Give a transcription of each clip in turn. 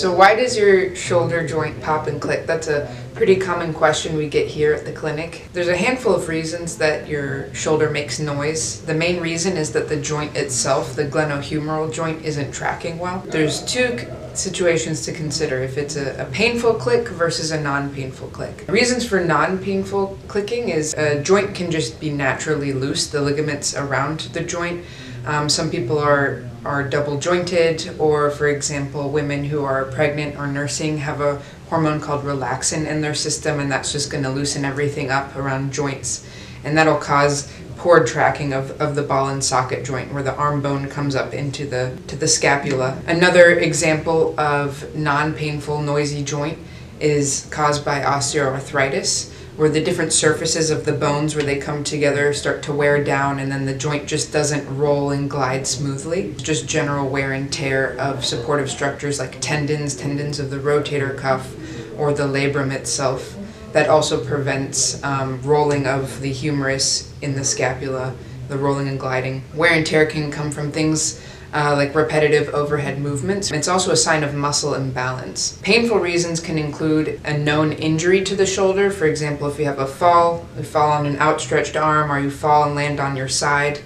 So why does your shoulder joint pop and click? That's a pretty common question we get here at the clinic. There's a handful of reasons that your shoulder makes noise. The main reason is that the joint itself, the glenohumeral joint, isn't tracking well. There's two situations to consider if it's a painful click versus a non-painful click. Reasons for non-painful clicking is a joint can just be naturally loose, the ligaments around the joint. Some people are double jointed, or for example, women who are pregnant or nursing have a hormone called relaxin in their system, and that's just going to loosen everything up around joints, and that'll cause poor tracking of the ball and socket joint where the arm bone comes up into the scapula. Another example of non-painful noisy joint is caused by osteoarthritis, where the different surfaces of the bones where they come together start to wear down, and then the joint just doesn't roll and glide smoothly. Just general wear and tear of supportive structures like tendons of the rotator cuff or the labrum itself. That also prevents rolling of the humerus in the scapula, the rolling and gliding. Wear and tear can come from things like repetitive overhead movements. It's also a sign of muscle imbalance. Painful reasons can include a known injury to the shoulder. For example, if you have you fall on an outstretched arm, or you fall and land on your side.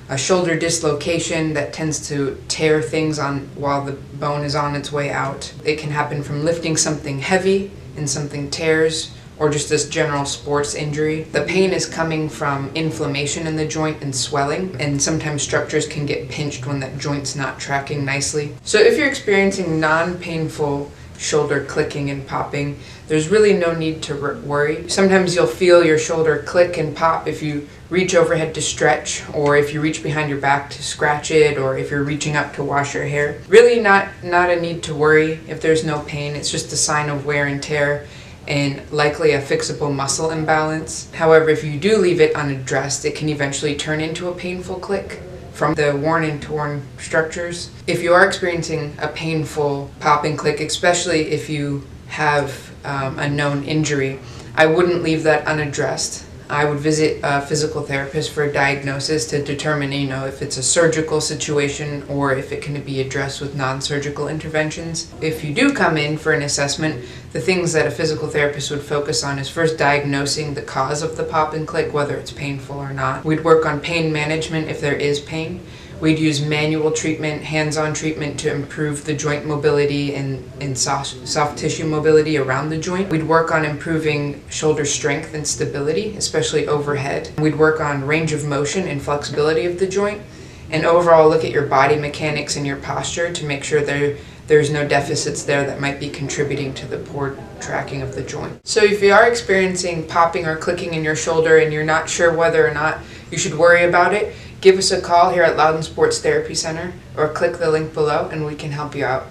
A shoulder dislocation that tends to tear things while the bone is on its way out. It can happen from lifting something heavy and something tears, or just this general sports injury. The pain is coming from inflammation in the joint and swelling, and sometimes structures can get pinched when that joint's not tracking nicely. So if you're experiencing non-painful shoulder clicking and popping, there's really no need to worry. Sometimes you'll feel your shoulder click and pop if you reach overhead to stretch, or if you reach behind your back to scratch it, or if you're reaching up to wash your hair. Really not a need to worry if there's no pain. It's just a sign of wear and tear and likely a fixable muscle imbalance. However, if you do leave it unaddressed, it can eventually turn into a painful click from the worn and torn structures. If you are experiencing a painful pop and click, especially if you have a known injury, I wouldn't leave that unaddressed. I would visit a physical therapist for a diagnosis to determine, if it's a surgical situation or if it can be addressed with non-surgical interventions. If you do come in for an assessment, the things that a physical therapist would focus on is first diagnosing the cause of the pop and click, whether it's painful or not. We'd work on pain management if there is pain. We'd use manual treatment, hands-on treatment to improve the joint mobility and soft tissue mobility around the joint. We'd work on improving shoulder strength and stability, especially overhead. We'd work on range of motion and flexibility of the joint, and overall look at your body mechanics and your posture to make sure there's no deficits there that might be contributing to the poor tracking of the joint. So if you are experiencing popping or clicking in your shoulder and you're not sure whether or not you should worry about it, give us a call here at Loudon Sports Therapy Center, or click the link below and we can help you out.